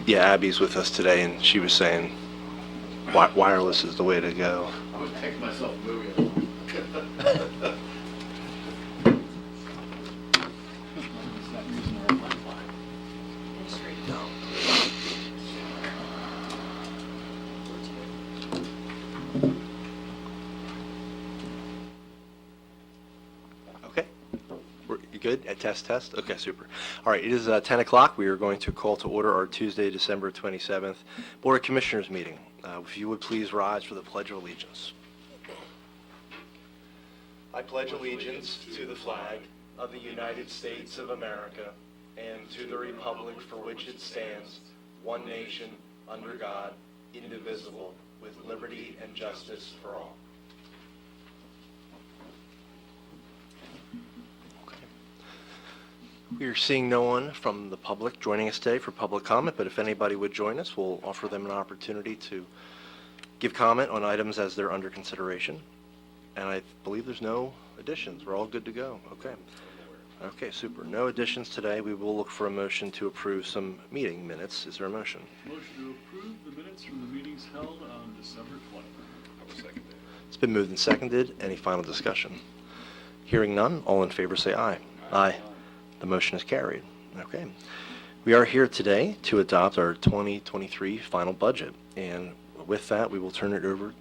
Yeah, Abby's with us today, and she was saying wireless is the way to go. I'm gonna take myself moving. Okay. You good? Test? Okay, super. All right, it is 10 o'clock. We are going to call to order our Tuesday, December 27th Board of Commissioners meeting. If you would please rise for the Pledge of Allegiance. I pledge allegiance to the flag of the United States of America and to the republic for which it stands, one nation, under God, indivisible, with liberty and justice for all. We are seeing no one from the public joining us today for public comment, but if anybody would join us, we'll offer them an opportunity to give comment on items as they're under consideration. And I believe there's no additions. We're all good to go. Okay. Okay, super. No additions today. We will look for a motion to approve some meeting minutes. Is there a motion? Motion to approve the minutes from the meetings held on December 20th. I will second that. It's been moved and seconded. Any final discussion? Hearing none, all in favor say aye. Aye. The motion is carried. Okay. We are here today to adopt our 2023 final budget. And with that, we will turn it over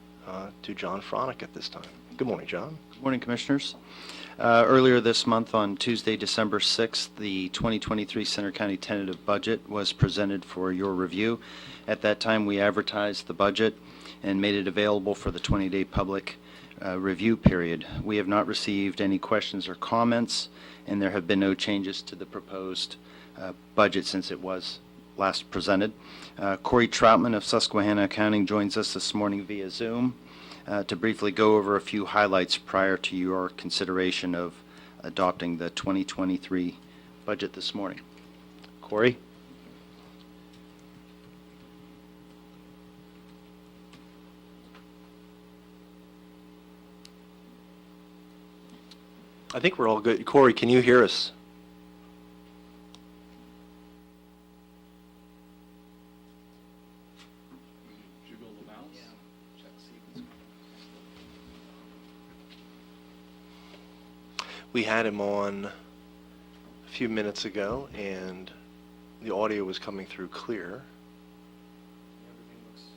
to John Fronick at this time. Good morning, John. Good morning, Commissioners. Earlier this month, on Tuesday, December 6th, the 2023 Center County tentative budget was presented for your review. At that time, we advertised the budget and made it available for the 20-day public review period. We have not received any questions or comments, and there have been no changes to the proposed budget since it was last presented. Corey Troutman of Susquehanna Accounting joins us this morning via Zoom to briefly go over a few highlights prior to your consideration of adopting the 2023 budget this morning. Corey? I think we're all good. Corey, can you hear us? Jiggle the mouse. We had him on a few minutes ago, and the audio was coming through clear.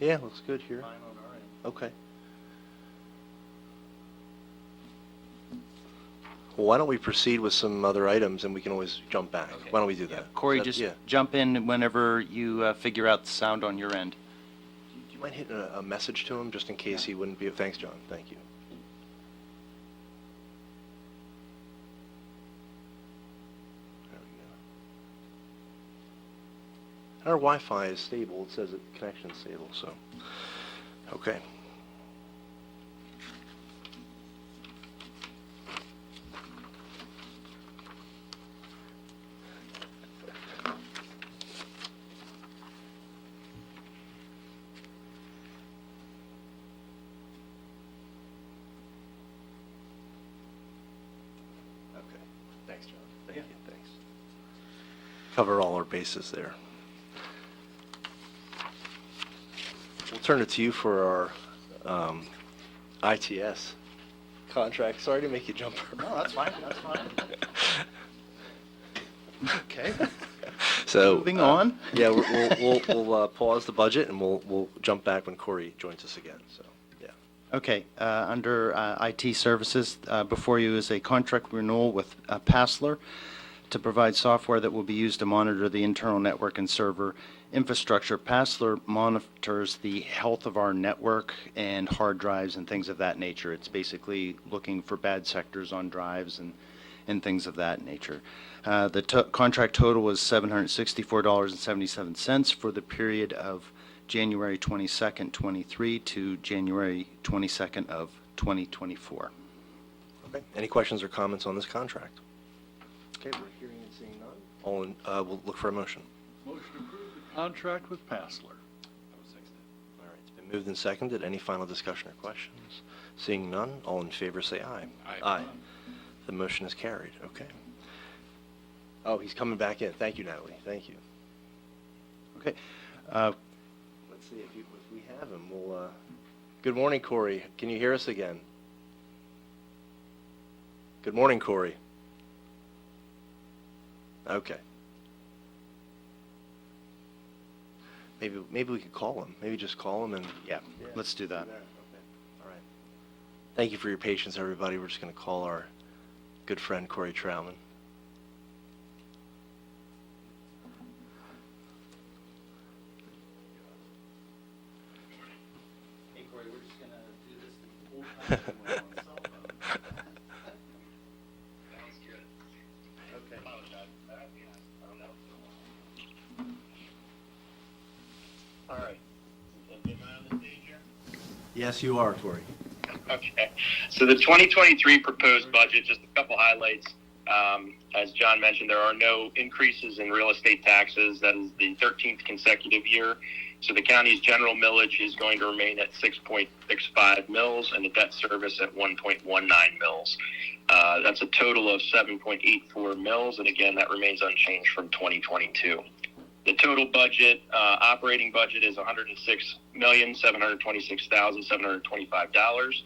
Yeah, looks good here. Okay. Well, why don't we proceed with some other items, and we can always jump back. Okay. Why don't we do that? Corey, That- just yeah. jump in whenever you figure out the sound on your end. Do you mind hitting a message to him, just in case he wouldn't be? Thanks, John. Thank you. There we go. Our Wi-Fi is stable. It says the connection's stable, so, okay. Okay. Thanks, John. Thank you. Thanks. Cover all our bases there. We'll turn it to you for our ITS contract. Sorry to make you jump around. No, that's fine. That's fine. Okay. So Moving on. Yeah, we'll pause the budget, and we'll jump back when Corey joins us again. So yeah. Okay, under IT services, before you is a contract renewal with Passler to provide software that will be used to monitor the internal network and server infrastructure. Passler monitors the health of our network and hard drives and things of that nature. It's basically looking for bad sectors on drives and things of that nature. The contract total was $764.77 for the period of January 22nd, 23 to January 22nd of 2024. Okay. Any questions or comments on this contract? Okay, we're hearing and seeing none. All in, we'll look for a motion. Motion to approve the contract with Passler. All right, it's been moved and seconded. Any final discussion or questions? Seeing none, all in favor say aye. Aye. The motion is carried. Okay. Oh, he's coming back in. Thank you, Natalie. Thank you. Okay. Let's see if we have him. We'll, good morning, Corey. Can you hear us again? Good morning, Corey. Okay. Maybe we could call him. Maybe just call him and. Yeah, let's do that. Okay. All right. Thank you for your patience, everybody. We're just going to call our good friend Corey Troutman. Hey, Corey, we're just going to do this the whole time we're on the cell phone. Sounds good. Okay. All right. Am I on the stage here? Yes, you are, Corey. Okay. So the 2023 proposed budget, just a couple highlights. As John mentioned, there are no increases in real estate taxes. That is the 13th consecutive year. So the county's general millage is going to remain at 6.65 mils and the debt service at 1.19 mils. That's a total of 7.84 mils. And again, that remains unchanged from 2022. The total budget, operating budget, is $106,726,725,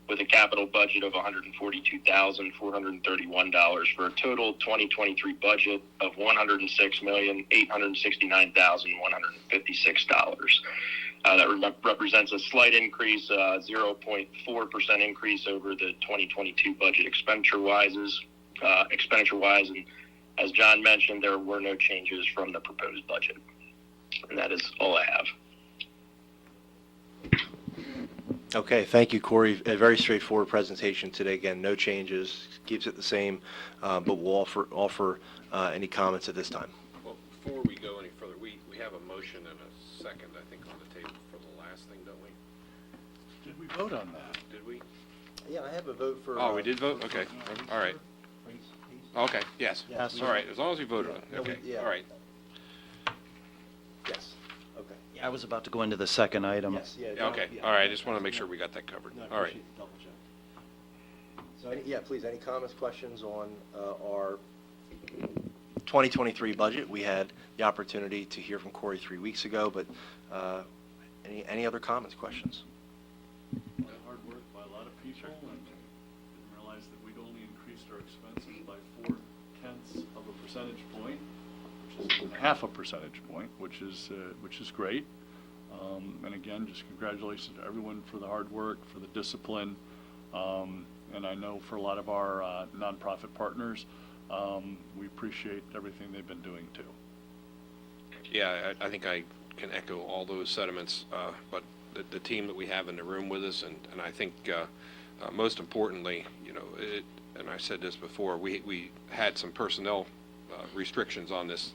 with a capital budget of $142,431 for a total 2023 budget of $106,869,156. That represents a slight increase, 0.4% increase over the 2022 budget expenditure-wise, and as John mentioned, there were no changes from the proposed budget. And that is all I have. Okay, thank you, Corey. A very straightforward presentation today. Again, no changes, keeps it the same, but we'll offer any comments at this time. Well, before we go any further, we have a motion and a second, I think, on the table for the last thing, don't we? Did we vote on that? Did we? Yeah, I have a vote for. Oh, we did vote? Okay, all right. Okay, yes. Yes. All right, as long as we voted on it, Yeah, we- okay, yeah. all right. Yes, okay. I was about to go into the second item. Yes, yeah. Yeah, okay, all right, I just want to make sure we got that covered. No, I All right. appreciate the double check. So, yeah, please, any comments, questions on our 2023 budget? We had the opportunity to hear from Corey 3 weeks ago, but any other comments, questions? Hard work by a lot of people, and didn't realize that we'd only increased our expenses by 0.4 of a percentage point, which is half a percentage point, which is great. And again, just congratulations to everyone for the hard work, for the discipline, and I know for a lot of our nonprofit partners, we appreciate everything they've been doing too. Yeah, I think I can echo all those sentiments, but the team that we have in the room with us, and I think most importantly, and I said this before, we had some personnel restrictions on this.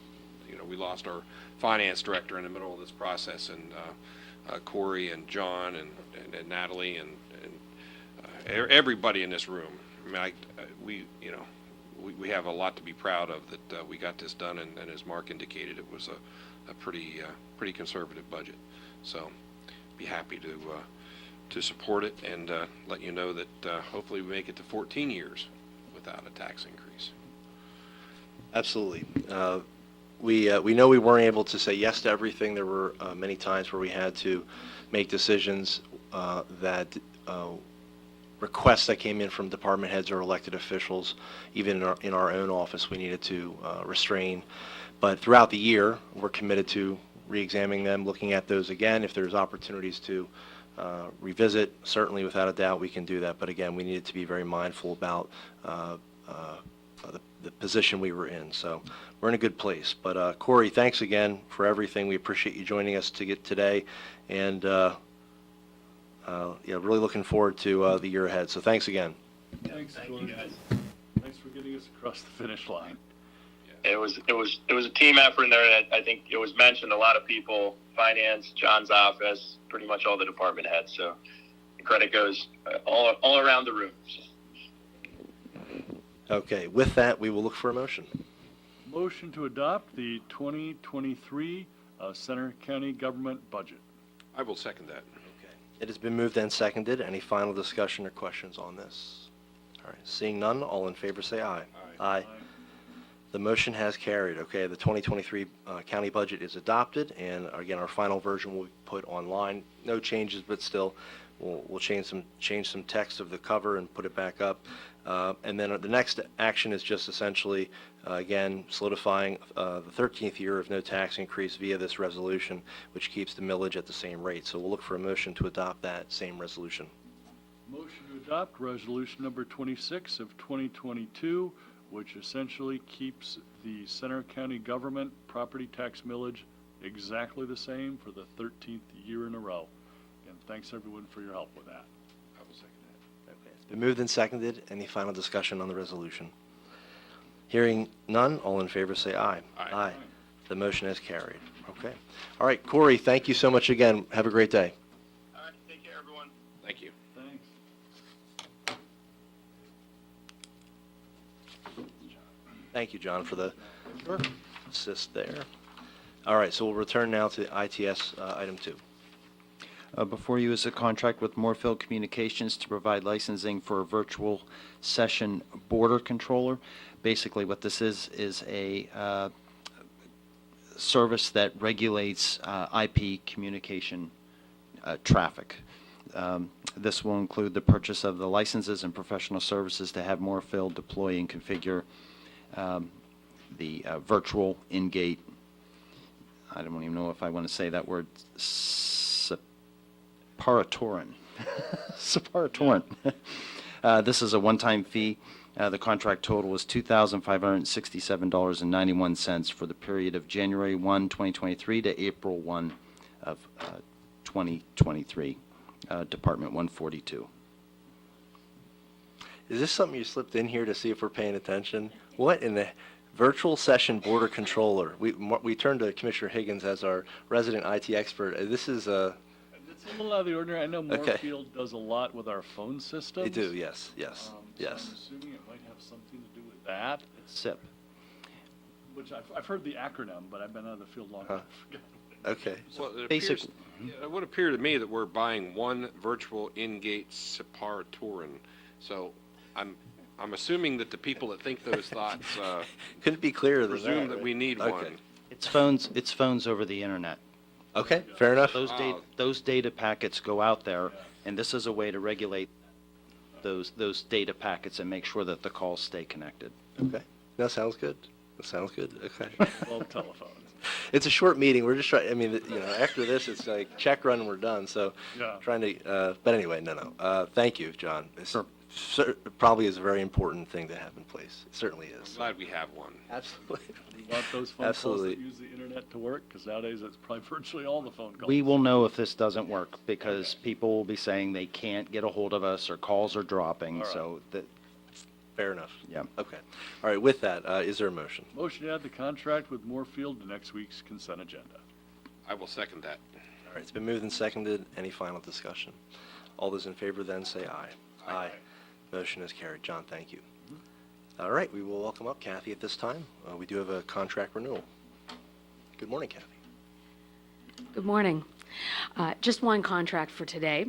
We lost our finance director in the middle of this process, and Corey and John and Natalie and everybody in this room. I mean, we have a lot to be proud of that we got this done, and as Mark indicated, it was a pretty conservative budget. So, be happy to support it and let you know that hopefully we make it to 14 years without a tax increase. Absolutely. We know we weren't able to say yes to everything. There were many times where we had to make decisions that requests that came in from department heads or elected officials, even in our own office, we needed to restrain. But throughout the year, we're committed to re-examining them, looking at those again. If there's opportunities to revisit, certainly without a doubt we can do that. But again, we needed to be very mindful about the position we were in. So we're in a good place. But Corey, thanks again for everything. We appreciate you joining us today, and really looking forward to the year ahead. So thanks again. Thanks, Thank George. you, guys. Thanks for getting us across the finish line. It was a team effort in there. I think it was mentioned, a lot of people, finance, John's office, pretty much all the department heads. So the credit goes all around the room. Okay, with that, we will look for a motion. Motion to adopt the 2023 Center County government budget. I will second that. Okay. It has been moved and seconded. Any final discussion or questions on this? All right, seeing none, all in favor say aye. Aye. Aye. The motion has carried. Okay, the 2023 county budget is adopted, and again, our final version will be put online. No changes, but still, we'll change some text of the cover and put it back up. And then the next action is just essentially, again, solidifying the 13th year of no tax increase via this resolution, which keeps the millage at the same rate. So we'll look for a motion to adopt that same resolution. Motion to adopt resolution number 26 of 2022, which essentially keeps the Center County government property tax millage exactly the same for the 13th year in a row. And thanks everyone for your help with that. I will second that. Okay, it's been moved and seconded. Any final discussion on the resolution? Hearing none, all in favor say aye. Aye. The motion is carried. Okay. All right, Corey, thank you so much again. Have a great day. All right, take care, everyone. Thank you. Thanks. Thank you, John, for the assist there. All right, so we'll return now to ITS item 2. Before you is a contract with Moorfield Communications to provide licensing for a virtual session border controller. Basically, what this is a service that regulates IP communication traffic. This will include the purchase of the licenses and professional services to have Moorfield deploy and configure the virtual in-gate, I don't even know if I want to say that word, Separatorin. Separatorin. This is a one-time fee. The contract total is $2,567.91 for the period of January 1, 2023 to April 1 of 2023. Department 142. Is this something you slipped in here to see if we're paying attention? What in the virtual session border controller? We turned to Commissioner Higgins as our resident IT expert. This is a... It's a little out of the ordinary. I know Okay. Moorfield does a lot with our phone systems. They do, yes. So I'm Yes. assuming it might have something to do with that, SIP. which I've heard the acronym, but I've been out of the field long Huh. enough to forget. Okay. Well, it Basic- appears, it would appear to me that we're buying one virtual in-gate Separatorin. So I'm assuming that the people that think those thoughts Couldn't be clearer than that. presume that right? we need Okay. one. It's phones over the internet. Okay, fair enough. Those data packets go out there, and this is a way to regulate those data packets and make sure that the calls stay connected. Okay. That sounds good. That sounds good. Okay. Well, telephones. It's a short meeting. We're just trying, I mean, after this, it's like check run and we're done. So Yeah. trying to, but anyway, no. Thank you, John. Sure. Probably is a very important thing to have in place. It certainly I'm is. glad we have one. Absolutely. You want those phone calls Absolutely. that use the internet to work? Because nowadays it's probably virtually all the phone calls. We will know if this doesn't work, because people will be saying they can't get a hold of us, or calls are dropping, All right. so that, Fair enough. yeah. Okay. All right, with that, is there a motion? Motion to add the contract with Moorfield to next week's consent agenda. I will second that. All right, it's been moved and seconded. Any final discussion? All those in favor then say aye. Aye. Motion is carried. John, thank you. All right, we will welcome up Kathy at this time. We do have a contract renewal. Good morning, Kathy. Good morning. Just one contract for today.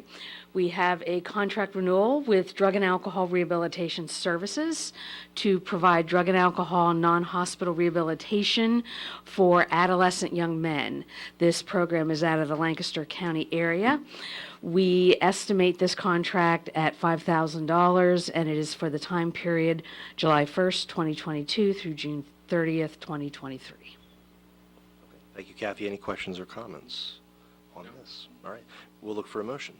We have a contract renewal with Drug and Alcohol Rehabilitation Services to provide drug and alcohol non-hospital rehabilitation for adolescent young men. This program is out of the Lancaster County area. We estimate this contract at $5,000, and it is for the time period July 1st, 2022 through June 30th, 2023. Thank you, Kathy. Any questions or comments on this? All right, we'll look for a motion.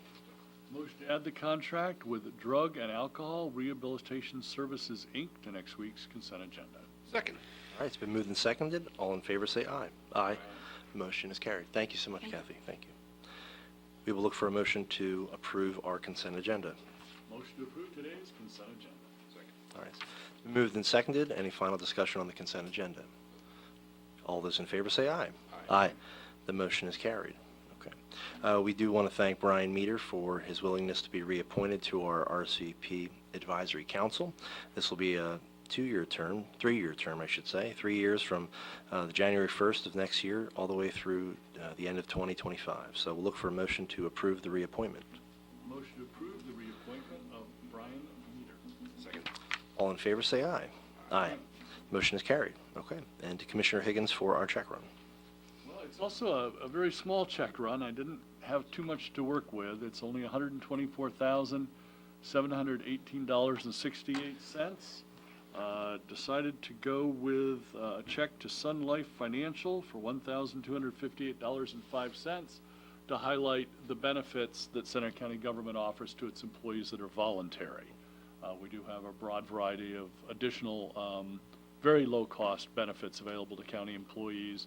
Motion to add the contract with Drug and Alcohol Rehabilitation Services, Inc. to next week's consent agenda. Second. All right, it's been moved and seconded. All in favor say aye. Aye. Motion is carried. Thank you so much, Kathy. Thank you. We will look for a motion to approve our consent agenda. Motion to approve today's consent agenda. Second. All right. It's been moved and seconded. Any final discussion on the consent agenda? All those in favor say aye. Aye. The motion is carried. Okay. We do want to thank Brian Meter for his willingness to be reappointed to our RCP Advisory Council. This will be a 3-year term, I should say, 3 years from the January 1st of next year all the way through the end of 2025. So we'll look for a motion to approve the reappointment. Motion to approve the reappointment of Brian Meter. Second. All in favor say aye. Aye. Motion is carried. Okay. And to Commissioner Higgins for our check run. Well, it's also a very small check run. I didn't have too much to work with. It's only $124,718.68. Decided to go with a check to Sun Life Financial for $1,258.05 to highlight the benefits that Center County government offers to its employees that are voluntary. We do have a broad variety of additional, very low-cost benefits available to county employees,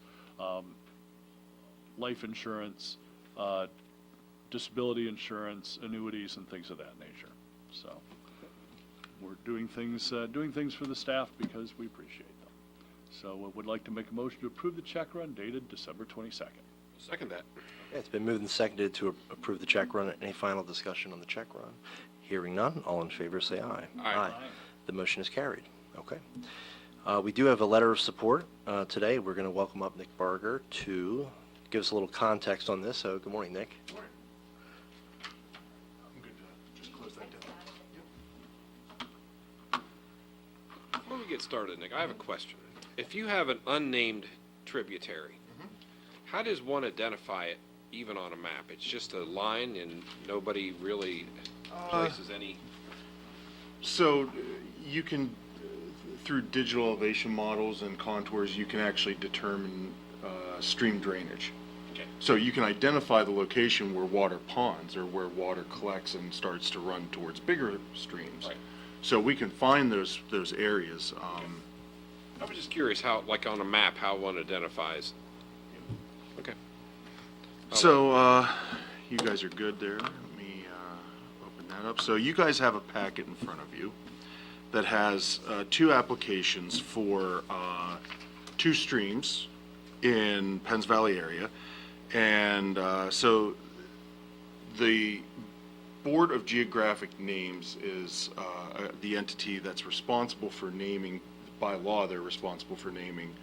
life insurance, disability insurance, annuities, and things of that nature. So we're doing things for the staff because we appreciate them. So I would like to make a motion to approve the check run dated December 22nd. Second that. Okay, it's been moved and seconded to approve the check run. Any final discussion on the check run? Hearing none, all in favor say aye. Aye. The motion is carried. Okay. We do have a letter of support today. We're going to welcome up Nick Barger to give us a little context on this. So good morning, Nick. Before we get started, Nick, I have a question. If you have an unnamed tributary, how does one identify it even on a map? It's just a line and nobody really places any... So you can, through digital elevation models and contours, you can actually determine stream drainage. Okay. So you can identify the location where water ponds or where water collects and starts to run towards bigger streams. Right. So we can find those areas. I was just curious how, like on a map, how one identifies. Okay. So you guys are good there. Let me open that up. So you guys have a packet in front of you that has two applications for two streams in Penns Valley area. And so the Board of Geographic Names is the entity that's responsible for naming, by law, they're responsible for naming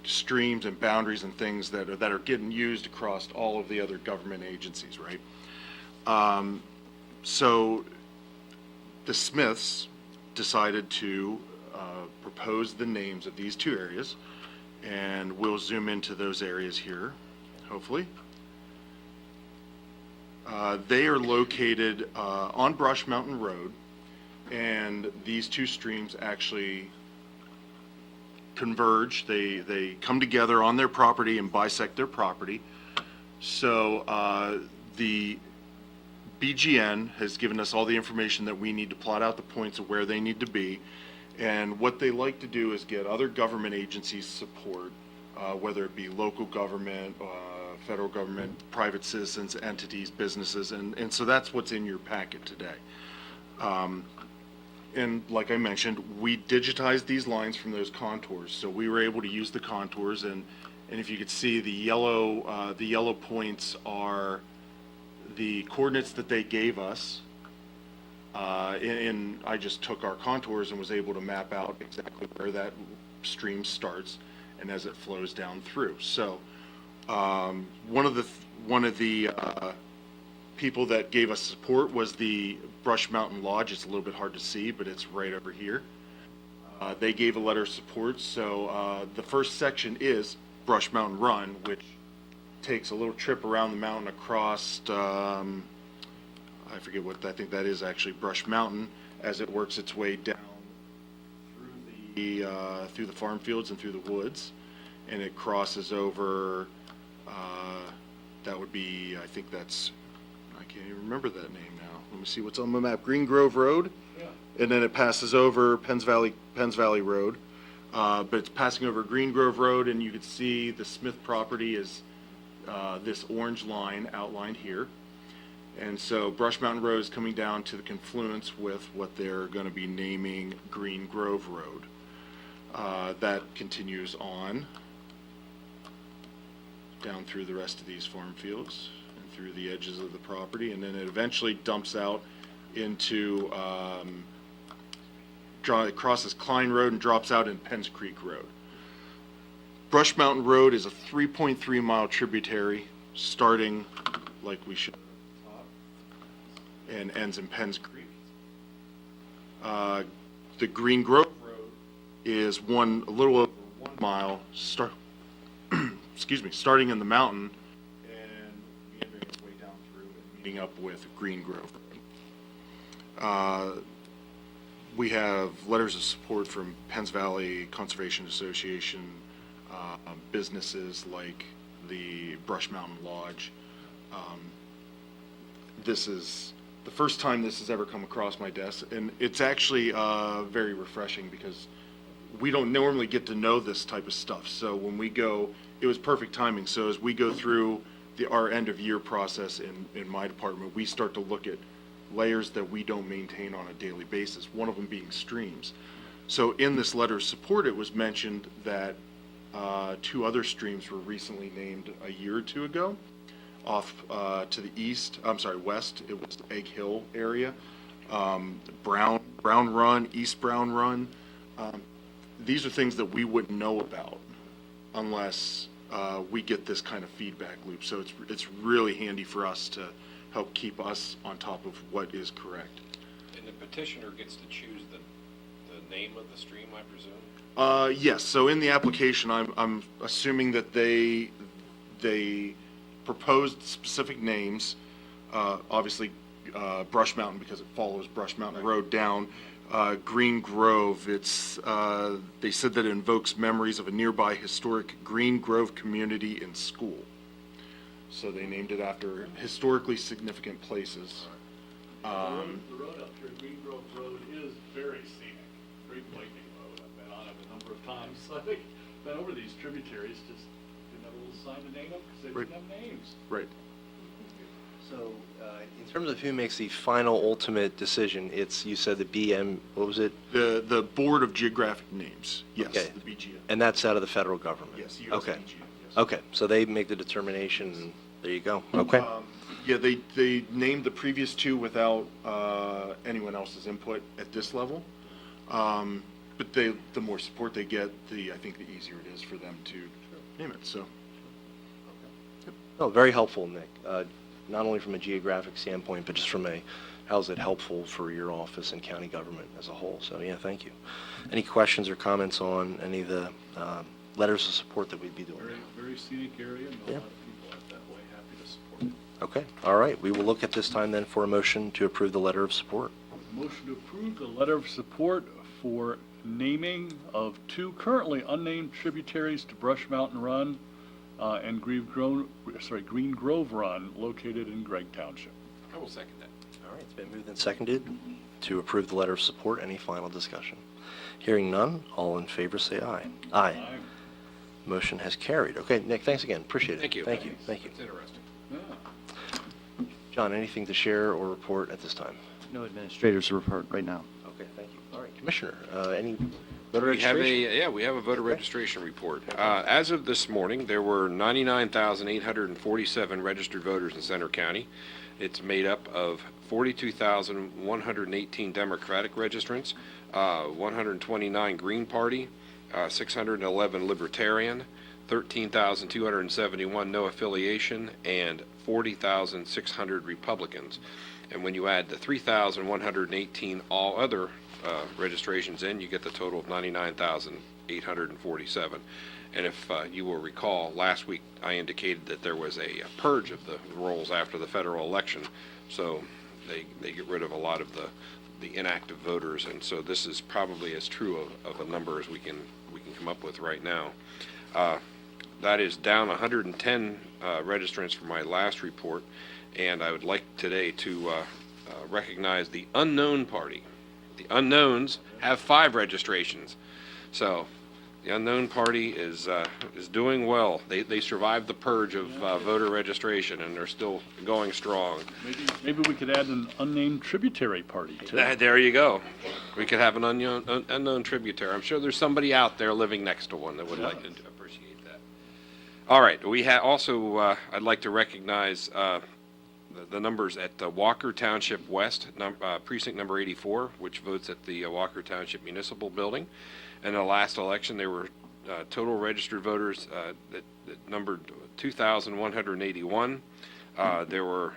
streams and boundaries and things that are getting used across all of the other government agencies, right? So the Smiths decided to propose the names of these two areas, and we'll zoom into those areas here, hopefully. They are located on Brush Mountain Road, and these two streams actually converge. They come together on their property and bisect their property. So the BGN has given us all the information that we need to plot out the points of where they need to be. And what they like to do is get other government agencies' support, whether it be local government, federal government, private citizens, entities, businesses, and so that's what's in your packet today. And like I mentioned, we digitized these lines from those contours, so we were able to use the contours, and if you could see, the yellow points are the coordinates that they gave us. And I just took our contours and was able to map out exactly where that stream starts and as it flows down through. So one of the people that gave us support was the Brush Mountain Lodge. It's a little bit hard to see, but it's right over here. They gave a letter of support. So the first section is Brush Mountain Run, which takes a little trip around the mountain across, I forget what, I think that is actually Brush Mountain, as it works its way down through the farm fields and through the woods, and it crosses over, that would be, I think that's, I can't even remember that name now. Let me see what's on the map. Green Grove Road, and then it passes over Penns Valley Road, but it's passing over Green Grove Road, and you can see the Smith property is this orange line outlined here. And so Brush Mountain Road is coming down to the confluence with what they're going to be naming Green Grove Road. That continues on down through the rest of these farm fields and through the edges of the property, and then it eventually dumps out into, it crosses Klein Road and drops out in Penns Creek Road. Brush Mountain Road is a 3.3 mile tributary starting like we should, and ends in Penns Creek. The Green Grove Road is one a little over 1 mile, starting in the mountain and meandering its way down through and meeting up with Green Grove. We have letters of support from Penns Valley Conservation Association, businesses like the Brush Mountain Lodge. This is the first time this has ever come across my desk, and it's actually very refreshing because we don't normally get to know this type of stuff. So when we go, it was perfect timing. So as we go through our end of year process in my department, we start to look at layers that we don't maintain on a daily basis, one of them being streams. So in this letter of support, it was mentioned that 2 other streams were recently named a year or 2 ago. Off to the west, it was the Egg Hill area, Brown Run, East Brown Run. These are things that we wouldn't know about unless we get this kind of feedback loop. So it's really handy for us to help keep us on top of what is correct. And the petitioner gets to choose the name of the stream, I presume? Yes, so in the application, I'm assuming that they proposed specific names, obviously Brush Mountain because it follows Brush Mountain Road down. Green Grove, they said that it invokes memories of a nearby historic Green Grove community and school. So they named it after historically significant places. The road up here, Green Grove Road, is very scenic, great biking road. I've been on it a number of times. So I've been over these tributaries, just didn't have a little sign to name them because they Right. didn't have names. Right. So, in terms of who makes the final ultimate decision, you said the BM, what was it? The Board of Geographic Names, yes, Okay. the BGN. And that's out of the federal government? Yes, Okay. USBGN, yes. Okay, so they make the determination, and there you go. Okay. Yeah, they named the previous 2 without anyone else's input at this level. But the more support they get, I think the easier it is for them to name it, so. Oh, very helpful, Nick. Not only from a geographic standpoint, but just from how's it helpful for your office and county government as a whole. So, yeah, thank you. Any questions or comments on any of the letters of support that we'd be doing? Very, very scenic area, and a Yeah. lot of people out that way, happy to support it. Okay, all right. We will look at this time then for a motion to approve the letter of support. Motion to approve the letter of support for naming of 2 currently unnamed tributaries to Brush Mountain Run and Green Grove Run, located in Gregg Township. I will second that. All right, it's been moved and seconded to approve the letter of support. Any final discussion? Hearing none, all in favor say aye. Aye. Motion has carried. Okay, Nick, thanks again. Appreciate it. Thank you. Thank you. Thank you. It's interesting. Yeah. John, anything to share or report at this time? No administrators report right now. Okay, thank you. All right, Commissioner, any voter We have registration? we have a voter registration report. As of this morning, there were 99,847 registered voters in Center County. It's made up of 42,118 Democratic registrants, 129 Green Party, 611 Libertarian, 13,271 no affiliation, and 40,600 Republicans. And when you add the 3,118 all other registrations in, you get the total of 99,847. And if you will recall, last week I indicated that there was a purge of the rolls after the federal election, so they get rid of a lot of the inactive voters, and so this is probably as true of a number as we can come up with right now. That is down 110 registrants from my last report, and I would like today to recognize the unknown party. The unknowns have 5 registrations, so the unknown party is doing well. They survived the purge of voter registration, and they're still going strong. Maybe we could add an unnamed tributary party too. There you go. We could have an unknown tributary. I'm sure there's somebody out there living next to one that would like to appreciate that. All right. We also I'd like to recognize the numbers at Walker Township West, precinct number 84, which votes at the Walker Township Municipal Building. In the last election, there were total registered voters that numbered 2,181. There were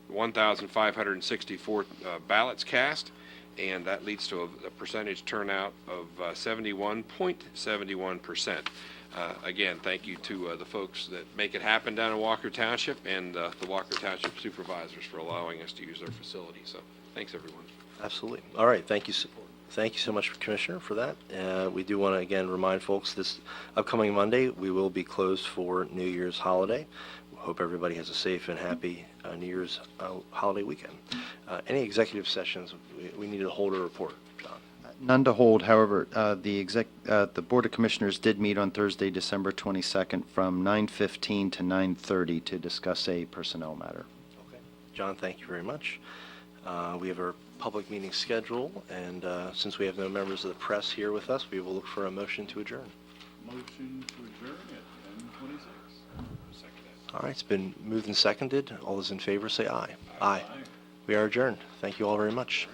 1,564 ballots cast, and that leads to a percentage turnout of 71.71%. Again, thank you to the folks that make it happen down in Walker Township and the Walker Township supervisors for allowing us to use their facility. So thanks, everyone. Absolutely. All right, thank you so much, Commissioner, for that. We do want to, again, remind folks this upcoming Monday, we will be closed for New Year's holiday. Hope everybody has a safe and happy New Year's holiday weekend. Any executive sessions, we need to hold a report, John. None to hold. However, the Board of Commissioners did meet on Thursday, December 22nd from 9:15 to 9:30 to discuss a personnel matter. Okay. John, thank you very much. We have our public meeting schedule, and since we have no members of the press here with us, we will look for a motion to adjourn. Motion to adjourn at 10:26. All right, it's been moved and seconded. All those in favor say aye. Aye. We are adjourned. Thank you all very much.